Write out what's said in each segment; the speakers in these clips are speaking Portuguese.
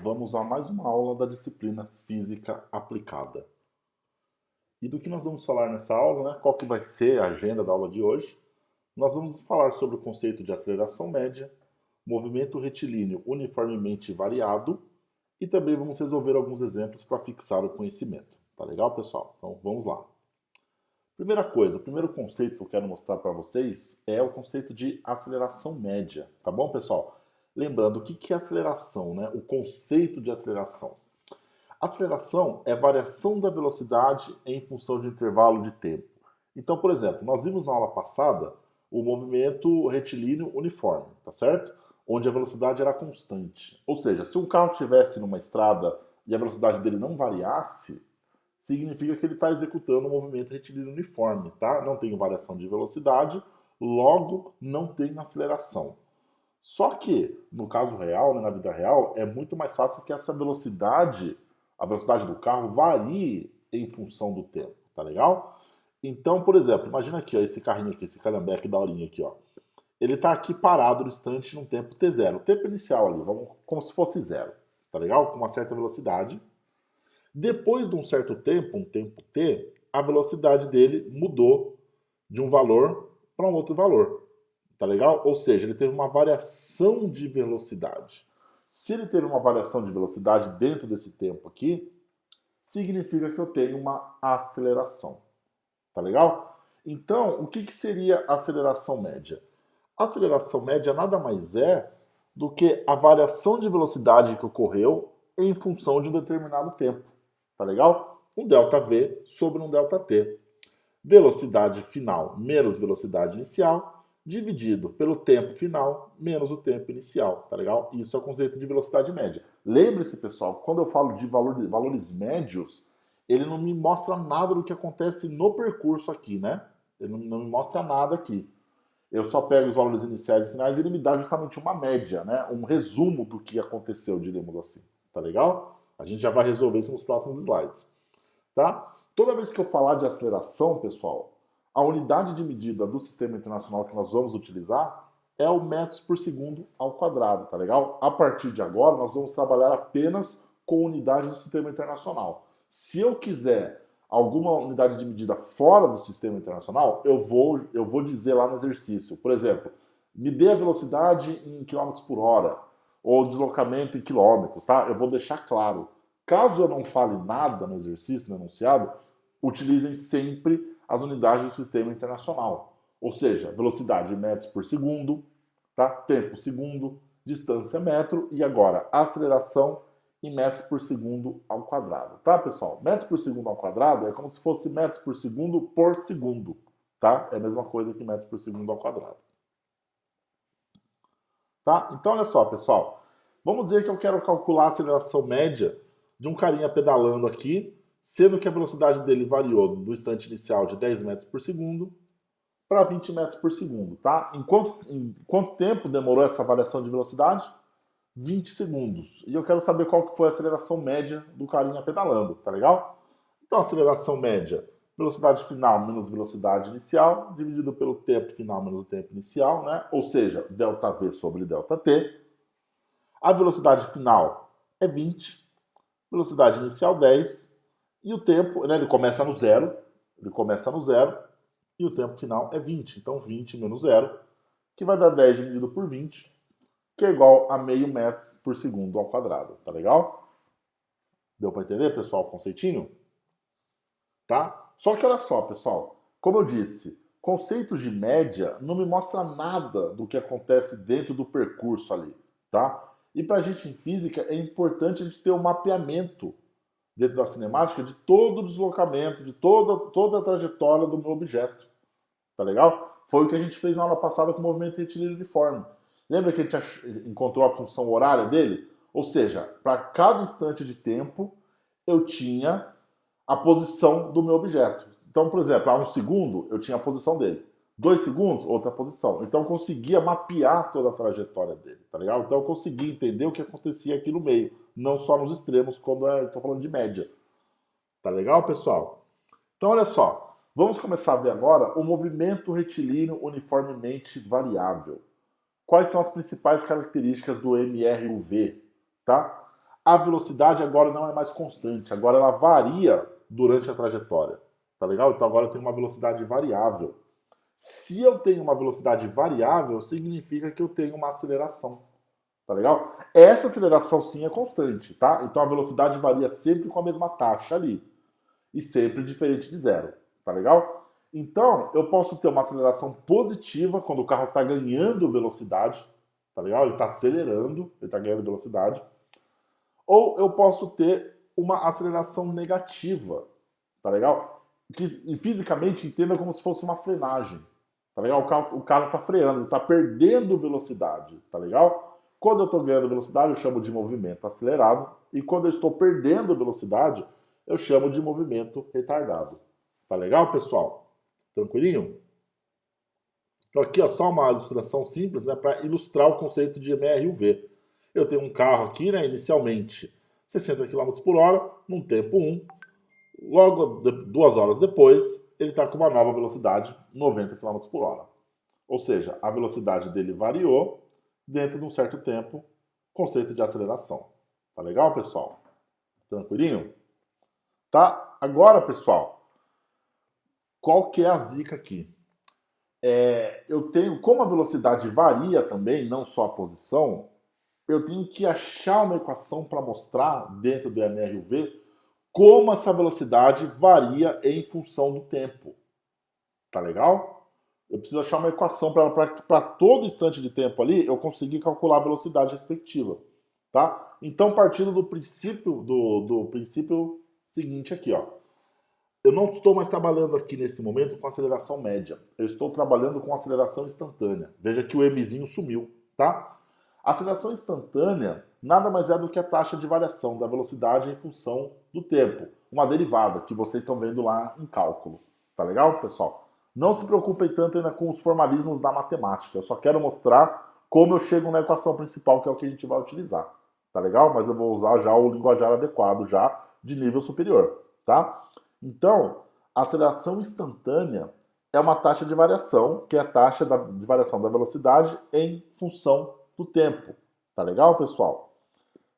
Vamos a mais uma aula da disciplina Física Aplicada. E do que nós vamos falar nessa aula, né? Qual que vai ser a agenda da aula de hoje? Nós vamos falar sobre o conceito de aceleração média, movimento retilíneo uniformemente variado e também vamos resolver alguns exemplos para fixar o conhecimento. Tá legal, pessoal? Então vamos lá. Primeira coisa, o primeiro conceito que eu quero mostrar para vocês é o conceito de aceleração média, tá bom, pessoal? Lembrando, o que é aceleração, né? O conceito de aceleração. Aceleração é variação da velocidade em função de intervalo de tempo. Então, por exemplo, nós vimos na aula passada o movimento retilíneo uniforme, tá certo? Onde a velocidade era constante. Ou seja, se um carro estivesse numa estrada e a velocidade dele não variasse, significa que ele está executando um movimento retilíneo uniforme, tá? Não tem variação de velocidade, logo não tem aceleração. Só que, no caso real, né, na vida real, é muito mais fácil que essa velocidade, a velocidade do carro, varie em função do tempo, tá legal? Então, por exemplo, imagina aqui, ó, esse carrinho aqui, esse calhambeque da horinha aqui, ó. Ele está aqui parado no instante num tempo t0, o tempo inicial ali, vamos, como se fosse zero, tá legal? Com uma certa velocidade. Depois de um certo tempo, um tempo t, a velocidade dele mudou de um valor para um outro valor. Tá legal? Ou seja, ele teve uma variação de velocidade. Se ele teve uma variação de velocidade dentro desse tempo aqui, significa que eu tenho uma aceleração. Tá legal? Então, o que seria a aceleração média? A aceleração média nada mais é do que a variação de velocidade que ocorreu em função de um determinado tempo. Tá legal? Um ΔV sobre um ΔT. Velocidade final menos velocidade inicial, dividido pelo tempo final menos o tempo inicial, tá legal? Isso é o conceito de velocidade média. Lembre-se, pessoal, quando eu falo de valores médios, ele não me mostra nada do que acontece no percurso aqui, né? Ele não me mostra nada aqui. Eu só pego os valores iniciais e finais e ele me dá justamente uma média, né? Um resumo do que aconteceu, diremos assim. Tá legal? A gente já vai resolver isso nos próximos slides. Tá? Toda vez que eu falar de aceleração, pessoal, a unidade de medida do sistema internacional que nós vamos utilizar é o metros por segundo ao quadrado, tá legal? A partir de agora, nós vamos trabalhar apenas com unidades do sistema internacional. Se eu quiser alguma unidade de medida fora do sistema internacional, eu vou dizer lá no exercício. Por exemplo, me dê a velocidade em quilômetros por hora, ou deslocamento em quilômetros, tá? Eu vou deixar claro. Caso eu não fale nada no exercício, no enunciado, utilizem sempre as unidades do sistema internacional. Ou seja, velocidade em metros por segundo, tá? Tempo segundo, distância metro e agora aceleração em metros por segundo ao quadrado, tá, pessoal? Metros por segundo ao quadrado é como se fosse metros por segundo, tá? É a mesma coisa que metros por segundo ao quadrado. Tá? Então, olha só, pessoal. Vamos dizer que eu quero calcular a aceleração média de um carinha pedalando aqui, sendo que a velocidade dele variou do instante inicial de 10 metros por segundo para 20 metros por segundo, tá? Em quanto tempo demorou essa variação de velocidade? 20 segundos. E eu quero saber qual que foi a aceleração média do carinha pedalando, tá legal? Então, a aceleração média, velocidade final menos velocidade inicial, dividido pelo tempo final menos o tempo inicial, né? Ou seja, ΔV sobre ΔT. A velocidade final é 20, velocidade inicial 10, e o tempo, né, ele começa no zero, e o tempo final é 20. Então 20 menos zero, que vai dar 10 dividido por 20, que é igual a meio metro por segundo ao quadrado. Tá legal? Deu para entender, pessoal, o conceitinho? Tá? Só que olha só, pessoal, como eu disse, conceitos de média não me mostra nada do que acontece dentro do percurso ali, tá? E para a gente em física é importante a gente ter um mapeamento dentro da cinemática de todo o deslocamento, de toda a trajetória do meu objeto. Tá legal? Foi o que a gente fez na aula passada com o movimento retilíneo uniforme. Lembra que a gente encontrou a função horária dele? Ou seja, para cada instante de tempo, eu tinha a posição do meu objeto. Então, por exemplo, há um segundo, eu tinha a posição dele. 2 segundos, outra posição. Então, eu conseguia mapear toda a trajetória dele, tá legal? Então, eu conseguia entender o que acontecia aqui no meio, não só nos extremos, quando eu estou falando de média. Tá legal, pessoal? Então, olha só. Vamos começar a ver agora o movimento retilíneo uniformemente variável. Quais são as principais características do MRUV, tá? a velocidade agora não é mais constante, agora ela varia durante a trajetória, tá legal? Então agora eu tenho uma velocidade variável. Se eu tenho uma velocidade variável, significa que eu tenho uma aceleração, tá legal? Essa aceleração sim é constante, tá? Então a velocidade varia sempre com a mesma taxa ali e sempre diferente de zero, tá legal? Então eu posso ter uma aceleração positiva quando o carro está ganhando velocidade, tá legal? Ele está acelerando, ele está ganhando velocidade. Ou eu posso ter uma aceleração negativa, tá legal? Que fisicamente entenda como se fosse uma frenagem, tá legal? O carro está freando, ele está perdendo velocidade, tá legal? Quando eu estou ganhando velocidade, eu chamo de movimento acelerado, e quando eu estou perdendo velocidade, eu chamo de movimento retardado. Tá legal, pessoal? Tranquilinho? Então aqui ó, só uma ilustração simples, né, para ilustrar o conceito de MRUV. Eu tenho um carro aqui, né, inicialmente 60 km por hora, num tempo 1. Logo, 2 horas depois, ele está com uma nova velocidade, 90 km por hora. Ou seja, a velocidade dele variou dentro de um certo tempo, conceito de aceleração. Tá legal, pessoal? Tranquilinho? Tá? Agora, pessoal, qual que é a zica aqui? Eu tenho, como a velocidade varia também, não só a posição, eu tenho que achar uma equação para mostrar dentro do MRUV como essa velocidade varia em função do tempo. Tá legal? Eu preciso achar uma equação para todo instante de tempo ali eu conseguir calcular a velocidade respectiva. Tá? Então, partindo do princípio seguinte aqui, ó. Eu não estou mais trabalhando aqui nesse momento com aceleração média. Eu estou trabalhando com aceleração instantânea. Veja que o Mzinho sumiu, tá? A aceleração instantânea nada mais é do que a taxa de variação da velocidade em função do tempo. Uma derivada que vocês estão vendo lá em cálculo. Tá legal, pessoal? Não se preocupem tanto ainda com os formalismos da matemática. Eu só quero mostrar como eu chego na equação principal, que é o que a gente vai utilizar. Tá legal? Mas eu vou usar já o linguajar adequado, já de nível superior, tá? Então, a aceleração instantânea é uma taxa de variação, que é a taxa de variação da velocidade em função do tempo. Tá legal, pessoal?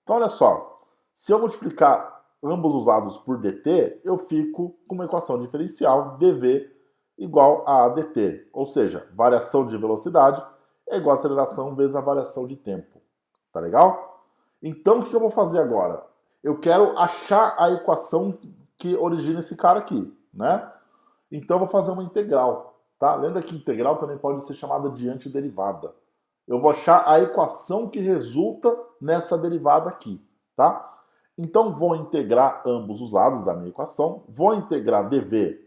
Então, olha só. Se eu multiplicar ambos os lados por dt, eu fico com uma equação diferencial dv igual a dt. Ou seja, variação de velocidade é igual a aceleração vezes a variação de tempo. Tá legal? Então, o que eu vou fazer agora? Eu quero achar a equação que origina esse cara aqui, né? Então eu vou fazer uma integral, tá? Lembra que integral também pode ser chamada de antiderivada. Eu vou achar a equação que resulta nessa derivada aqui, tá? Então vou integrar ambos os lados da minha equação, vou integrar dv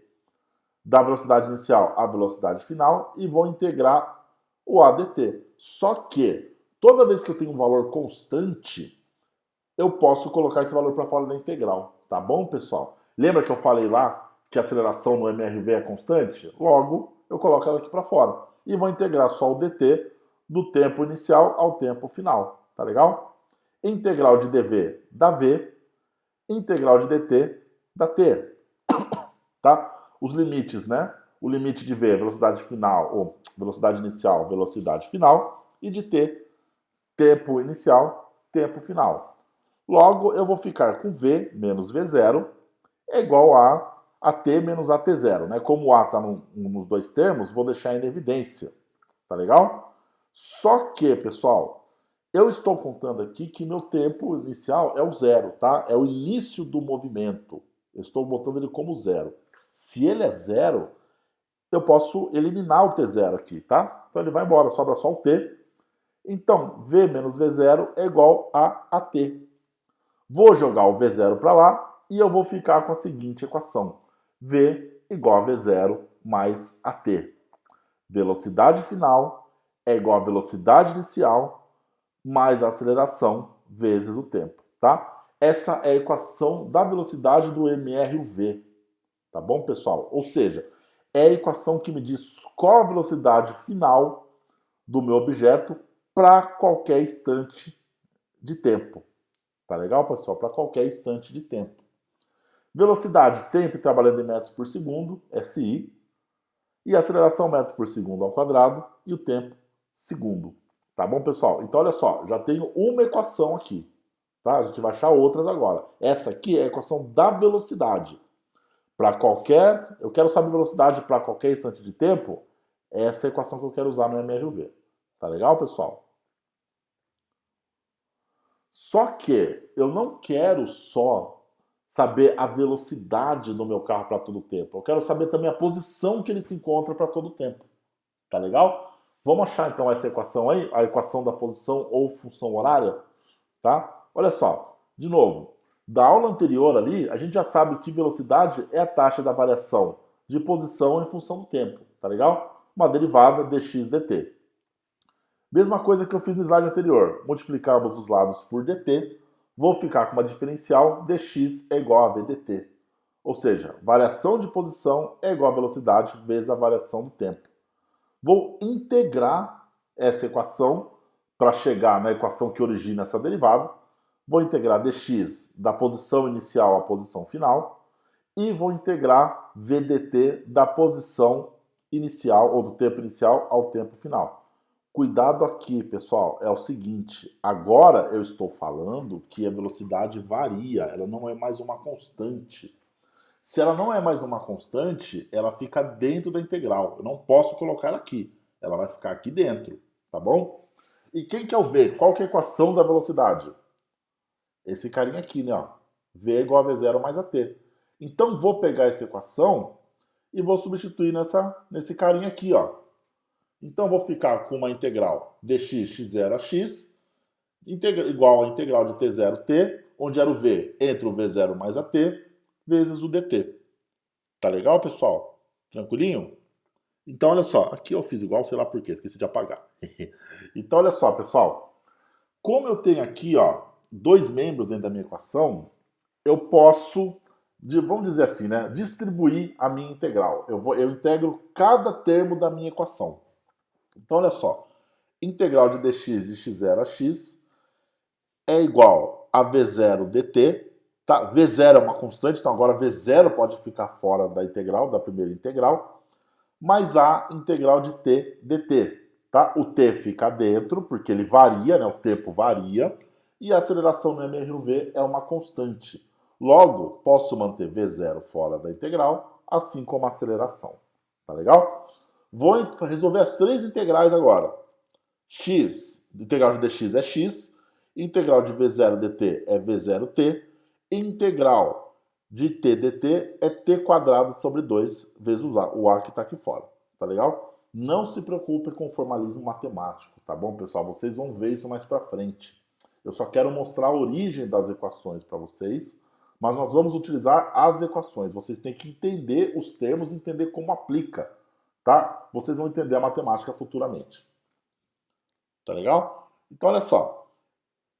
da velocidade inicial à velocidade final e vou integrar o ADT. Só que toda vez que eu tenho um valor constante, eu posso colocar esse valor para fora da integral, tá bom, pessoal? Lembra que eu falei lá que a aceleração no MRV é constante? Logo, eu coloco ela aqui para fora. E vou integrar só o dt do tempo inicial ao tempo final. Tá legal? Integral de dv dá v, integral de dt dá t. Tá? Os limites, né? O limite de v, velocidade final, ou velocidade inicial, velocidade final, e de t, tempo inicial, tempo final. Logo, eu vou ficar com v menos v0 é igual a AT menos AT0, né? Como o A está nos dois termos, vou deixar em evidência, tá legal? Só que, pessoal, eu estou contando aqui que meu tempo inicial é o zero, tá? É o início do movimento. Eu estou botando ele como zero. Se ele é zero, eu posso eliminar o T0 aqui, tá? Então ele vai embora, sobra só o T. Então, V menos V0 é igual a AT. Vou jogar o V0 para lá e eu vou ficar com a seguinte equação. V igual a V0 mais AT. Velocidade final é igual a velocidade inicial mais a aceleração vezes o tempo, tá? Essa é a equação da velocidade do MRUV, tá bom, pessoal? Ou seja, é a equação que me diz qual a velocidade final do meu objeto para qualquer instante de tempo. Tá legal, pessoal? Para qualquer instante de tempo. Velocidade sempre trabalhando em metros por segundo, SI. E aceleração metros por segundo ao quadrado e o tempo segundo. Tá bom, pessoal? Então, olha só, já tenho uma equação aqui. tá? A gente vai achar outras agora. Essa aqui é a equação da velocidade. Para qualquer... Eu quero saber velocidade para qualquer instante de tempo. Essa é a equação que eu quero usar no MRV. Tá legal, pessoal? Só que eu não quero só saber a velocidade do meu carro para todo o tempo. Eu quero saber também a posição que ele se encontra para todo o tempo. Tá legal? Vamos achar então essa equação aí, a equação da posição ou função horária, tá? Olha só, de novo, da aula anterior ali, a gente já sabe que velocidade é a taxa da variação de posição em função do tempo, tá legal? Uma derivada dx dt. Mesma coisa que eu fiz no slide anterior, multiplicamos os lados por dt, vou ficar com uma diferencial dx é igual a vdt. Ou seja, variação de posição é igual a velocidade vezes a variação do tempo. Vou integrar essa equação para chegar na equação que origina essa derivada. Vou integrar dx da posição inicial à posição final e vou integrar vdt da posição inicial ou do tempo inicial ao tempo final. Cuidado aqui, pessoal, é o seguinte, agora eu estou falando que a velocidade varia, ela não é mais uma constante. Se ela não é mais uma constante, ela fica dentro da integral. Eu não posso colocar ela aqui. Ela vai ficar aqui dentro, tá bom? E quem que é o V? Qual que é a equação da velocidade? Esse carinha aqui, né? Ó. V é igual a V0 mais AT. Então, vou pegar essa equação e vou substituir nesse carinha aqui, ó. Então, vou ficar com uma integral dx x0 a x igual a integral de t0t, onde era o V entre o V0 mais AT, vezes o dt. Tá legal, pessoal? Tranquilinho? Então, olha só. Aqui eu fiz igual, sei lá por quê, esqueci de apagar. Então, olha só, pessoal. Como eu tenho aqui, ó, dois membros dentro da minha equação, eu posso, vamos dizer assim, né, distribuir a minha integral. Eu integro cada termo da minha equação. Então, olha só. Integral de dx de x0 a x é igual a v0 dt. Tá? V0 é uma constante, então agora V0 pode ficar fora da integral, da primeira integral, mais a integral de t dt. Tá? O t fica dentro, porque ele varia, né? O tempo varia, e a aceleração no MRV é uma constante. Logo, posso manter V0 fora da integral, assim como a aceleração. Tá legal? Vou resolver as três integrais agora. X, integral de dx é x, integral de V0 dt é V0t, integral de t dt é t quadrado sobre 2 vezes o a que está aqui fora. Tá legal? Não se preocupe com o formalismo matemático, tá bom, pessoal? Vocês vão ver isso mais pra frente. Eu só quero mostrar a origem das equações para vocês, mas nós vamos utilizar as equações. Vocês têm que entender os termos e entender como aplica, tá? Vocês vão entender a matemática futuramente. Tá legal? Então, olha só.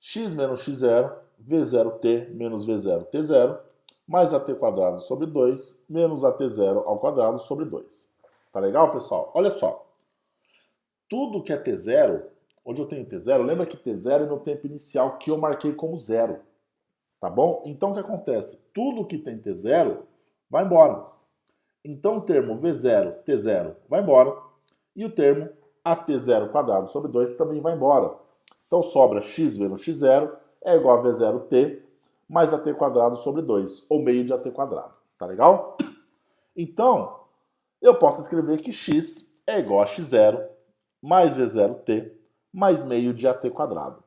X menos x0, v0t menos v0t0, mais at quadrado sobre 2, menos at0 ao quadrado sobre 2. Tá legal, pessoal? Olha só. Tudo que é t0, onde eu tenho t0, lembra que t0 é no tempo inicial que eu marquei como 0. Tá bom? Então, o que acontece? Tudo que tem t0 vai embora. Então, o termo v0, t0 vai embora. E o termo at0 quadrado sobre 2 também vai embora. Então, sobra x menos x0 é igual a v0t mais at quadrado sobre 2, ou meio de at quadrado. Tá legal? Então, eu posso escrever que x é igual a x0 mais v0t mais meio de at quadrado.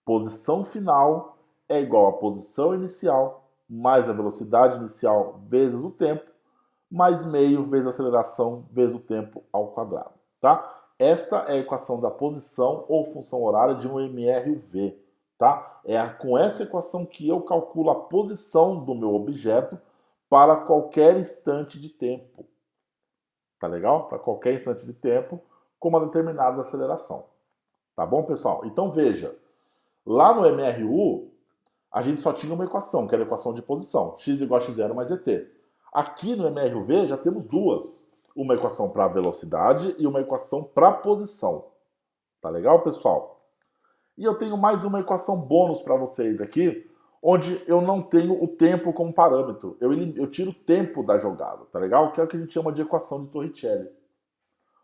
Posição final é igual a posição inicial mais a velocidade inicial vezes o tempo, mais meio vezes a aceleração vezes o tempo ao quadrado. Tá? Esta é a equação da posição ou função horária de um MRV. Tá? É com essa equação que eu calculo a posição do meu objeto para qualquer instante de tempo. Tá legal? Para qualquer instante de tempo com uma determinada aceleração. Tá bom, pessoal? Então veja, lá no MRU a gente só tinha uma equação, que era a equação de posição, x igual a x0 mais vt. Aqui no MRV já temos duas, uma equação para velocidade e uma equação para posição. Tá legal, pessoal? E eu tenho mais uma equação bônus para vocês aqui, onde eu não tenho o tempo como parâmetro. Eu tiro o tempo da jogada, tá legal? Que é o que a gente chama de equação de Torricelli.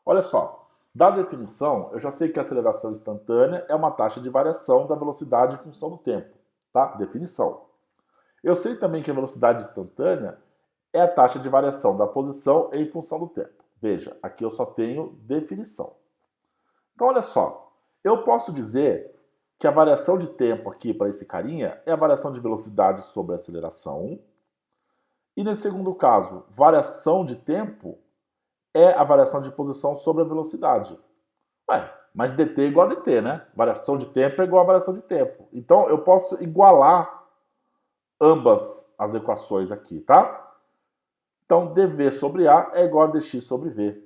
Olha só, da definição, eu já sei que a aceleração instantânea é uma taxa de variação da velocidade em função do tempo. tá? Definição. Eu sei também que a velocidade instantânea é a taxa de variação da posição em função do tempo. Veja, aqui eu só tenho definição. Então, olha só, eu posso dizer que a variação de tempo aqui para esse carinha é a variação de velocidade sobre a aceleração. E nesse segundo caso, variação de tempo é a variação de posição sobre a velocidade. Ué, mas dt é igual a dt, né? Variação de tempo é igual a variação de tempo. Então, eu posso igualar ambas as equações aqui, tá? Então, dv sobre a é igual a dx sobre v.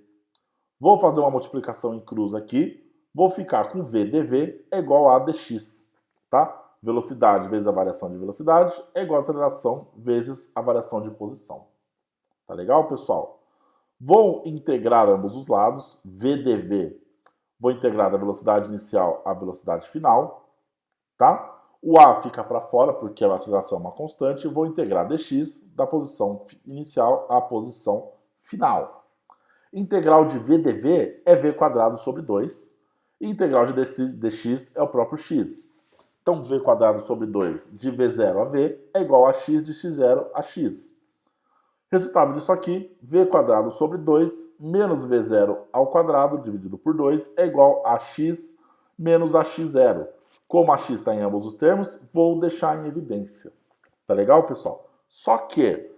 Vou fazer uma multiplicação em cruz aqui. Vou ficar com v dv é igual a dx, tá? Velocidade vezes a variação de velocidade é igual a aceleração vezes a variação de posição. Tá legal, pessoal? Vou integrar ambos os lados, v dv. Vou integrar da velocidade inicial à velocidade final, tá? O a fica para fora porque a aceleração é uma constante. Vou integrar dx da posição inicial à posição final. Integral de v dv é v quadrado sobre 2. E integral de dx é o próprio x. Então, v quadrado sobre 2 de v0 a v é igual a x de x0 a x. Resultado disso aqui, v quadrado sobre 2 menos v0 ao quadrado dividido por 2 é igual a x menos a x0. Como a x está em ambos os termos, vou deixar em evidência. Tá legal, pessoal? Só que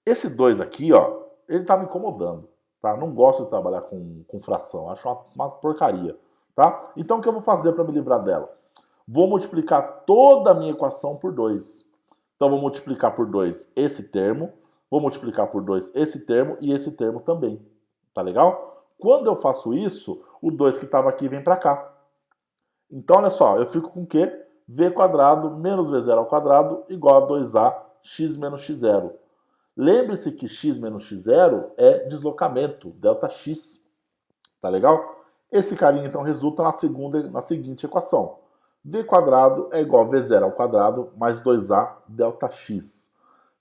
esse 2 aqui, ó, ele tá me incomodando. Tá? Não gosto de trabalhar com fração, acho uma porcaria. Tá? Então, o que eu vou fazer para me livrar dela? Vou multiplicar toda a minha equação por 2. Então, vou multiplicar por 2 esse termo, vou multiplicar por 2 esse termo e esse termo também. Tá legal? Quando eu faço isso, o 2 que estava aqui vem para cá. Então, olha só, eu fico com o quê? V quadrado menos V0 ao quadrado igual a 2A x menos x0. Lembre-se que x menos x0 é deslocamento, ΔX. Tá legal? Esse carinha, então, resulta na seguinte equação. V quadrado é igual a V0 ao quadrado mais 2A ΔX.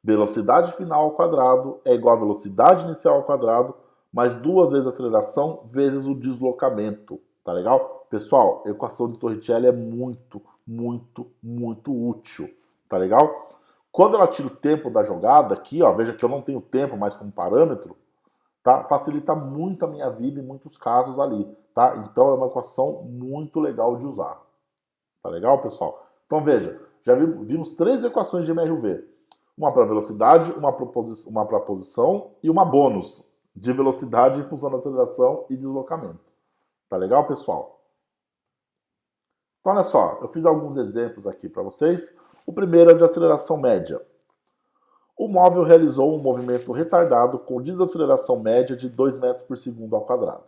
Velocidade final ao quadrado é igual a velocidade inicial ao quadrado mais 2 vezes a aceleração vezes o deslocamento. Tá legal? Pessoal, a equação de Torricelli é muito, muito, muito útil. Tá legal? Quando ela tira o tempo da jogada aqui, ó, veja que eu não tenho tempo mais como parâmetro, tá? Facilita muito a minha vida em muitos casos ali, tá? Então é uma equação muito legal de usar. Tá legal, pessoal? Então veja, já vimos 3 equações de MRUV. Uma para velocidade, uma para posição e uma bônus de velocidade em função da aceleração e deslocamento. Tá legal, pessoal? Então olha só, eu fiz alguns exemplos aqui para vocês. O primeiro é de aceleração média. O móvel realizou um movimento retardado com desaceleração média de 2 metros por segundo ao quadrado.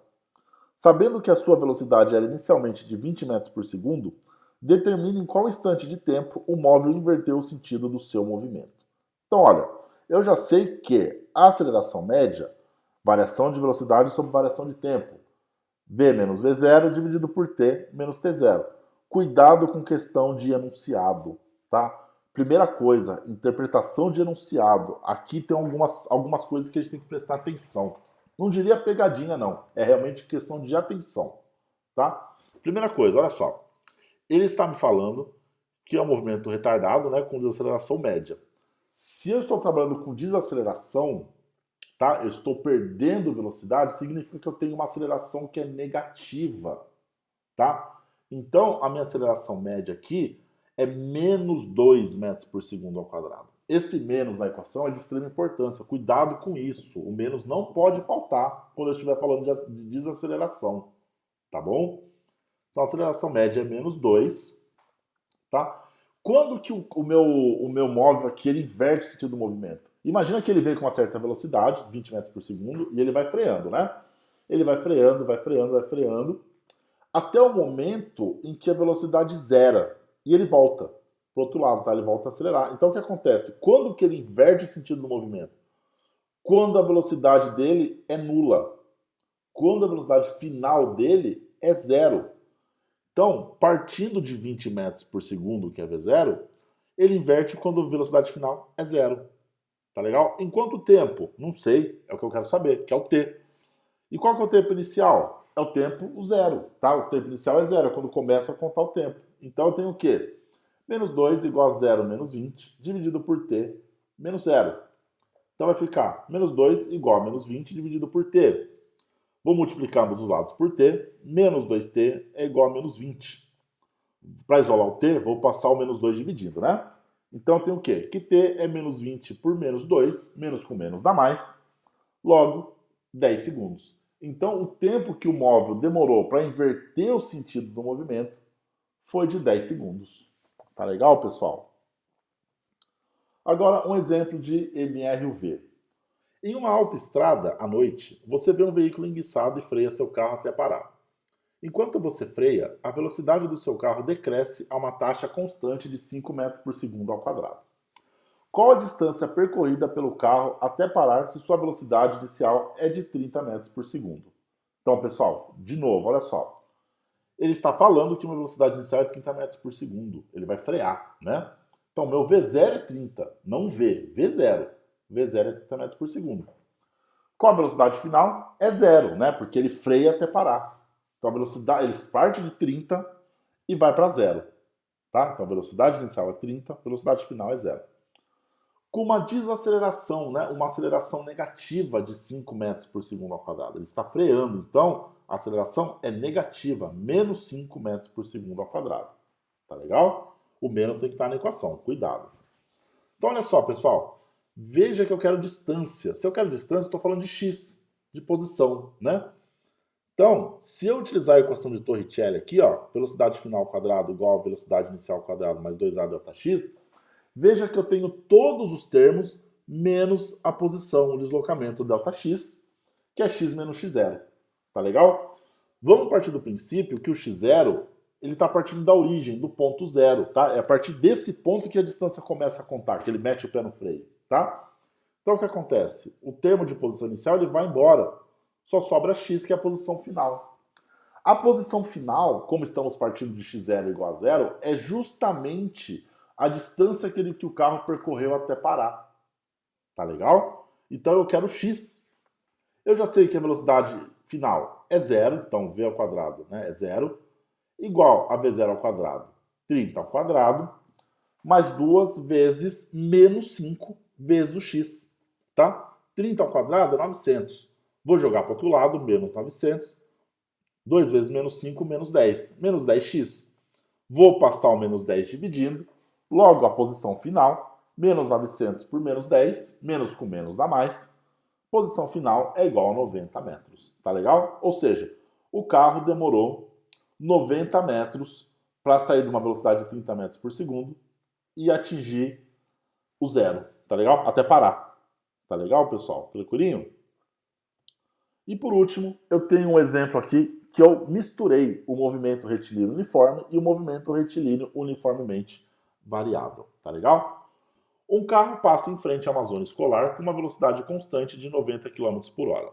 Sabendo que a sua velocidade era inicialmente de 20 metros por segundo, determine em qual instante de tempo o móvel inverteu o sentido do seu movimento. Então, olha, eu já sei que a aceleração média, variação de velocidade sobre variação de tempo, v menos v0 dividido por t menos t0. Cuidado com questão de enunciado, tá? Primeira coisa, interpretação de enunciado. Aqui tem algumas coisas que a gente tem que prestar atenção. Não diria pegadinha, não. É realmente questão de atenção, tá? Primeira coisa, olha só. Ele está me falando que é um movimento retardado, né, com desaceleração média. Se eu estou trabalhando com desaceleração, tá, eu estou perdendo velocidade, significa que eu tenho uma aceleração que é negativa, tá? Então, a minha aceleração média aqui é menos 2 metros por segundo ao quadrado. Esse menos na equação é de extrema importância. Cuidado com isso. O menos não pode faltar quando eu estiver falando de desaceleração, tá bom? Então, a aceleração média é menos 2, tá? Quando que o meu móvel aqui ele inverte o sentido do movimento? Imagina que ele vem com uma certa velocidade, 20 metros por segundo, e ele vai freando, né? Ele vai freando, vai freando, vai freando, até o momento em que a velocidade zera. E ele volta para o outro lado, tá? Ele volta a acelerar. Então, o que acontece? Quando que ele inverte o sentido do movimento? Quando a velocidade dele é nula. Quando a velocidade final dele é zero. Então, partindo de 20 metros por segundo, que é V0, ele inverte quando a velocidade final é zero. Tá legal? Em quanto tempo? Não sei, é o que eu quero saber, que é o t. E qual que é o tempo inicial? É o tempo zero, tá? O tempo inicial é zero, é quando começa a contar o tempo. Então eu tenho o quê? Menos 2 igual a 0 menos 20, dividido por t menos 0. Então vai ficar menos 2 igual a menos 20 dividido por t. Vou multiplicar ambos os lados por t, menos 2t é igual a menos 20. Para isolar o t, vou passar o menos 2 dividindo, né? Então tem o quê? Que t é menos 20 por menos 2, menos com menos dá mais, logo 10 segundos. Então o tempo que o móvel demorou para inverter o sentido do movimento foi de 10 segundos. Tá legal, pessoal? Agora um exemplo de MRUV. Em uma autoestrada, à noite, você vê um veículo enguiçado e freia seu carro até parar. Enquanto você freia, a velocidade do seu carro decresce a uma taxa constante de 5 metros por segundo ao quadrado. Qual a distância percorrida pelo carro até parar se sua velocidade inicial é de 30 metros por segundo? Então, pessoal, de novo, olha só. Ele está falando que uma velocidade inicial é 30 metros por segundo. Ele vai frear, né? Então, meu V0 é 30, não V, V0. V0 é 30 metros por segundo. Qual a velocidade final? É zero, né? Porque ele freia até parar. Então a velocidade, ele parte de 30 e vai para zero. Tá? Então a velocidade inicial é 30, a velocidade final é zero. Com uma desaceleração, né? Uma aceleração negativa de 5 metros por segundo ao quadrado. Ele está freando, então a aceleração é negativa, menos 5 metros por segundo ao quadrado. Tá legal? O menos tem que estar na equação, cuidado. Então olha só, pessoal. Veja que eu quero distância. Se eu quero distância, eu estou falando de x, de posição, né? Então, se eu utilizar a equação de Torricelli aqui, ó, velocidade final ao quadrado igual a velocidade inicial ao quadrado mais 2a delta x, veja que eu tenho todos os termos menos a posição, o deslocamento delta x, que é x menos x0. Tá legal? Vamos partir do princípio que o x0 ele está partindo da origem, do ponto zero, tá? É a partir desse ponto que a distância começa a contar, que ele mete o pé no freio, tá? Então o que acontece? O termo de posição inicial ele vai embora. Só sobra x, que é a posição final. A posição final, como estamos partindo de x0 igual a zero, é justamente a distância que o carro percorreu até parar. Tá legal? Então eu quero x. Eu já sei que a velocidade final é zero, então v ao quadrado, né, é zero, igual a v0 ao quadrado, 30 ao quadrado, mais 2 vezes menos 5 vezes o x. Tá? 30 ao quadrado é 900. Vou jogar para o outro lado, menos 900. 2 vezes menos 5, menos 10. Menos 10x. Vou passar o menos 10 dividindo. Logo, a posição final, menos 900 por menos 10, menos com menos dá mais. Posição final é igual a 90 metros. Tá legal? Ou seja, o carro demorou 90 metros para sair de uma velocidade de 30 metros por segundo e atingir o zero. Tá legal? Até parar. Tá legal, pessoal? Tranquilinho? E por último, eu tenho um exemplo aqui que eu misturei o movimento retilíneo uniforme e o movimento retilíneo uniformemente variável. Tá legal? Um carro passa em frente a uma zona escolar com uma velocidade constante de 90 km por hora.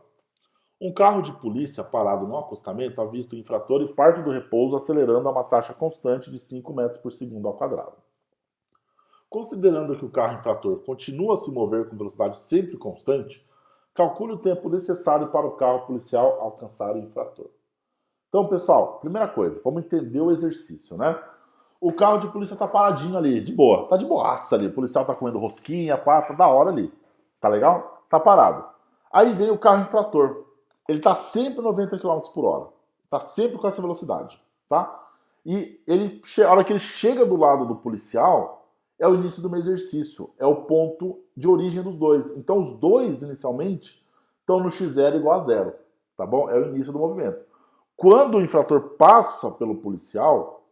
Um carro de polícia parado no acostamento avista o infrator e parte do repouso acelerando a uma taxa constante de 5 metros por segundo ao quadrado. Considerando que o carro infrator continua a se mover com velocidade sempre constante, calcule o tempo necessário para o carro policial alcançar o infrator. Então, pessoal, primeira coisa, vamos entender o exercício, né? O carro de polícia tá paradinho ali, de boa, tá de boaça ali. O policial tá comendo rosquinha, pá, tá da hora ali. Tá legal? Tá parado. Aí vem o carro infrator. Ele tá sempre 90 km por hora. Tá sempre com essa velocidade, tá? E a hora que ele chega do lado do policial, é o início do meu exercício. É o ponto de origem dos dois. Então, os dois, inicialmente, estão no x0 igual a zero. Tá bom? É o início do movimento. Quando o infrator passa pelo policial,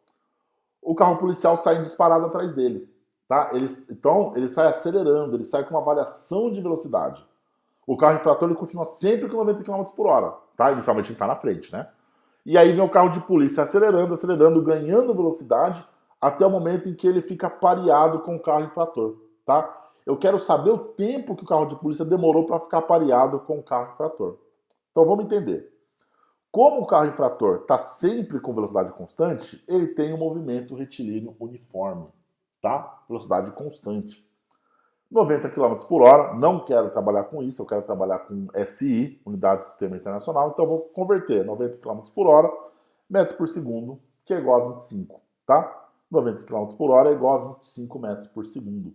o carro policial sai disparado atrás dele. Tá? Então, ele sai acelerando, ele sai com uma variação de velocidade. O carro infrator ele continua sempre com 90 km por hora. Tá? Inicialmente ele está na frente, né? E aí vem o carro de polícia acelerando, acelerando, ganhando velocidade, até o momento em que ele fica pareado com o carro infrator. Tá? Eu quero saber o tempo que o carro de polícia demorou para ficar pareado com o carro infrator. Então vamos entender. Como o carro infrator está sempre com velocidade constante, ele tem um movimento retilíneo uniforme, tá? Velocidade constante. 90 km por hora, não quero trabalhar com isso, eu quero trabalhar com SI, Unidade de Sistema Internacional, então eu vou converter 90 km por hora, metros por segundo, que é igual a 25, tá? 90 km por hora é igual a 25 metros por segundo.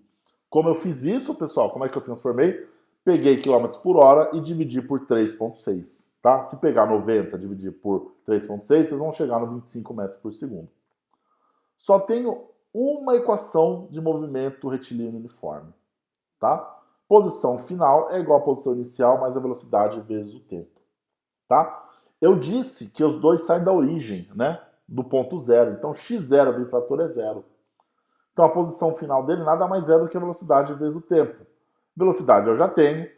Como eu fiz isso, pessoal? Como é que eu transformei? Peguei km por hora e dividi por 3,6. Tá? Se pegar 90 e dividir por 3,6, vocês vão chegar no 25 metros por segundo. Só tenho uma equação de movimento retilíneo uniforme. Tá? Posição final é igual à posição inicial mais a velocidade vezes o tempo. Tá? Eu disse que os dois saem da origem, né? Do ponto zero. Então, x0 do infrator é zero. Então, a posição final dele nada mais é do que a velocidade vezes o tempo. Velocidade eu já tenho.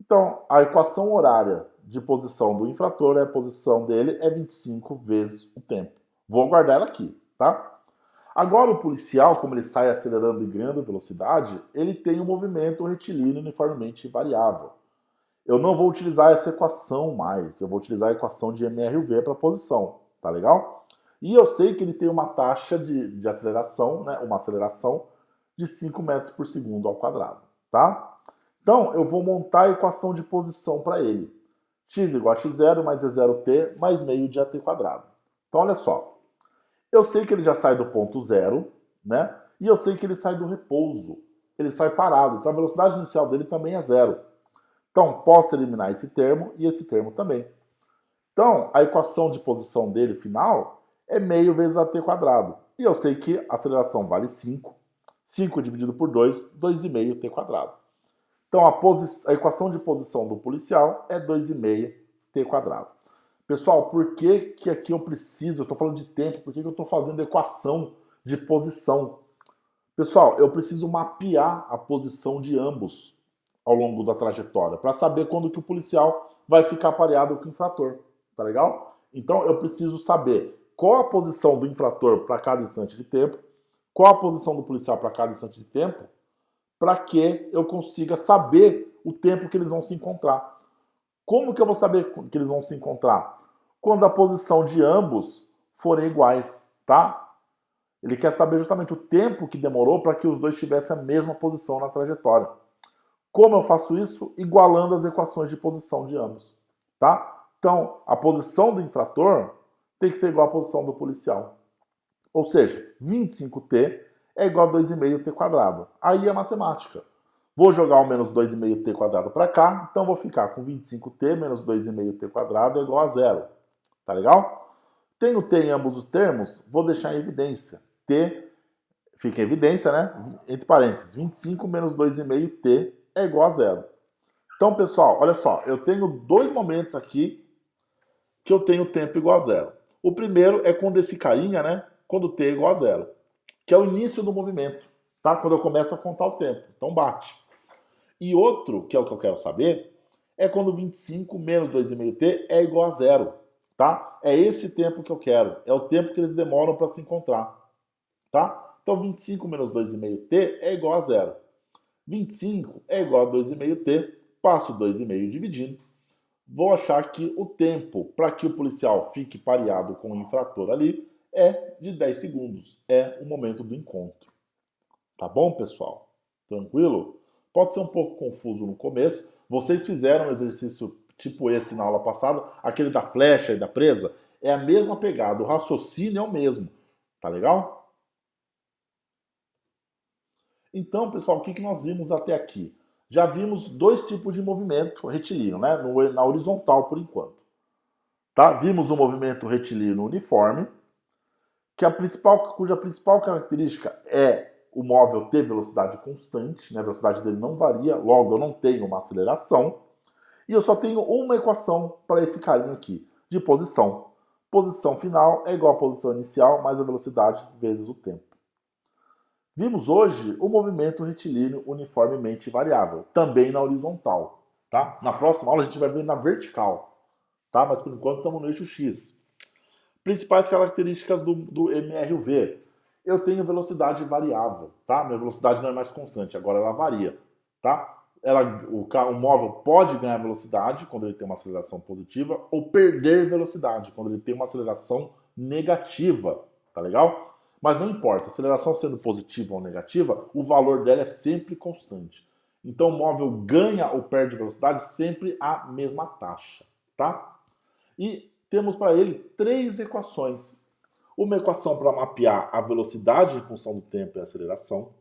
Então, a equação horária de posição do infrator, a posição dele é 25 vezes o tempo. Vou guardar ela aqui, tá? Agora, o policial, como ele sai acelerando e ganhando velocidade, ele tem um movimento retilíneo uniformemente variável. Eu não vou utilizar essa equação mais, eu vou utilizar a equação de mRV para posição, tá legal? E eu sei que ele tem uma taxa de aceleração, né, uma aceleração de 5 metros por segundo ao quadrado, tá? Então, eu vou montar a equação de posição para ele. X igual a x0 mais e0t mais meio de at quadrado. Então, olha só. Eu sei que ele já sai do ponto zero, né? E eu sei que ele sai do repouso. Ele sai parado. Então, a velocidade inicial dele também é zero. Então, posso eliminar esse termo e esse termo também. Então, a equação de posição dele final é meio vezes at quadrado. E eu sei que a aceleração vale 5. 5 dividido por 2, 2,5 t quadrado. Então, a equação de posição do policial é 2,5 t quadrado. Pessoal, por que aqui eu preciso, eu estou falando de tempo, por que eu estou fazendo equação de posição? Pessoal, eu preciso mapear a posição de ambos ao longo da trajetória, para saber quando que o policial vai ficar pareado com o infrator, tá legal? Então, eu preciso saber qual a posição do infrator para cada instante de tempo, qual a posição do policial para cada instante de tempo, para que eu consiga saber o tempo que eles vão se encontrar. Como que eu vou saber que eles vão se encontrar? Quando a posição de ambos forem iguais, tá? Ele quer saber justamente o tempo que demorou para que os dois tivessem a mesma posição na trajetória. Como eu faço isso? Igualando as equações de posição de ambos, tá? Então, a posição do infrator tem que ser igual à posição do policial. Ou seja, 25t é igual a 2,5t quadrado. Aí é matemática. Vou jogar o menos 2,5t quadrado para cá, então vou ficar com 25t menos 2,5t quadrado é igual a zero. Tá legal? Tenho t em ambos os termos, vou deixar em evidência. T fica em evidência, né? Entre parênteses, 25 menos 2,5t é igual a zero. Então, pessoal, olha só, eu tenho dois momentos aqui que eu tenho tempo igual a zero. O primeiro é quando esse carinha, né? Quando t é igual a zero, que é o início do movimento, tá? Quando eu começo a contar o tempo. Então, bate. E outro, que é o que eu quero saber, é quando 25 menos 2,5t é igual a zero, tá? É esse tempo que eu quero. É o tempo que eles demoram para se encontrar, tá? Então, 25 menos 2,5t é igual a zero. 25 é igual a 2,5t, passo 2,5 dividindo, vou achar que o tempo para que o policial fique pareado com o infrator ali é de 10 segundos, é o momento do encontro. Tá bom, pessoal? Tranquilo? Pode ser um pouco confuso no começo, vocês fizeram um exercício tipo esse na aula passada, aquele da flecha e da presa, é a mesma pegada, o raciocínio é o mesmo, tá legal? Então, pessoal, o que nós vimos até aqui? Já vimos dois tipos de movimento retilíneo, né? Na horizontal, por enquanto. Tá? Vimos o movimento retilíneo uniforme, cuja principal característica é o móvel ter velocidade constante, né? A velocidade dele não varia, logo eu não tenho uma aceleração. E eu só tenho uma equação para esse carinha aqui, de posição. Posição final é igual à posição inicial mais a velocidade vezes o tempo. Vimos hoje o movimento retilíneo uniformemente variável, também na horizontal. Tá? Na próxima aula a gente vai ver na vertical, tá? Mas por enquanto estamos no eixo X. Principais características do mRV. Eu tenho velocidade variável, tá? Minha velocidade não é mais constante, agora ela varia, tá? O móvel pode ganhar velocidade quando ele tem uma aceleração positiva ou perder velocidade quando ele tem uma aceleração negativa, tá legal? Mas não importa, a aceleração sendo positiva ou negativa, o valor dela é sempre constante. Então o móvel ganha ou perde velocidade sempre a mesma taxa, tá? E temos para ele três equações. uma equação para mapear a velocidade em função do tempo e aceleração,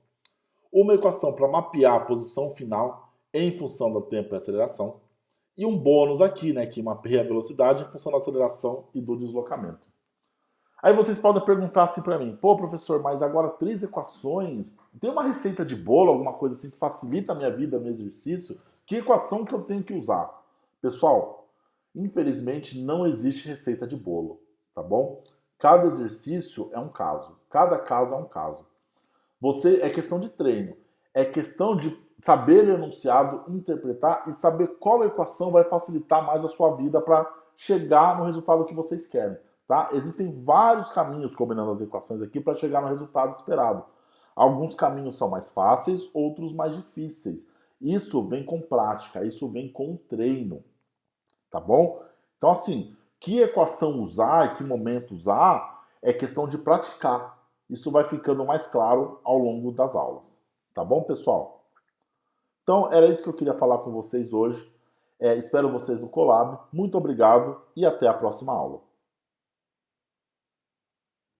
uma equação para mapear a posição final em função do tempo e aceleração, e um bônus aqui, né, que mapeia a velocidade em função da aceleração e do deslocamento. Aí vocês podem perguntar assim para mim, pô, professor, mas agora 3 equações, tem uma receita de bolo, alguma coisa assim que facilita a minha vida no exercício? Que equação que eu tenho que usar? Pessoal, infelizmente não existe receita de bolo, tá bom? Cada exercício é um caso, cada caso é um caso. Você é questão de treino, é questão de saber o enunciado, interpretar e saber qual equação vai facilitar mais a sua vida para chegar no resultado que vocês querem. Tá? Existem vários caminhos combinando as equações aqui para chegar no resultado esperado. Alguns caminhos são mais fáceis, outros mais difíceis. Isso vem com prática, isso vem com treino, tá bom? Então assim, que equação usar e que momento usar é questão de praticar. Isso vai ficando mais claro ao longo das aulas. Tá bom, pessoal? Então, era isso que eu queria falar com vocês hoje. Espero vocês no Colab. Muito obrigado e até a próxima aula.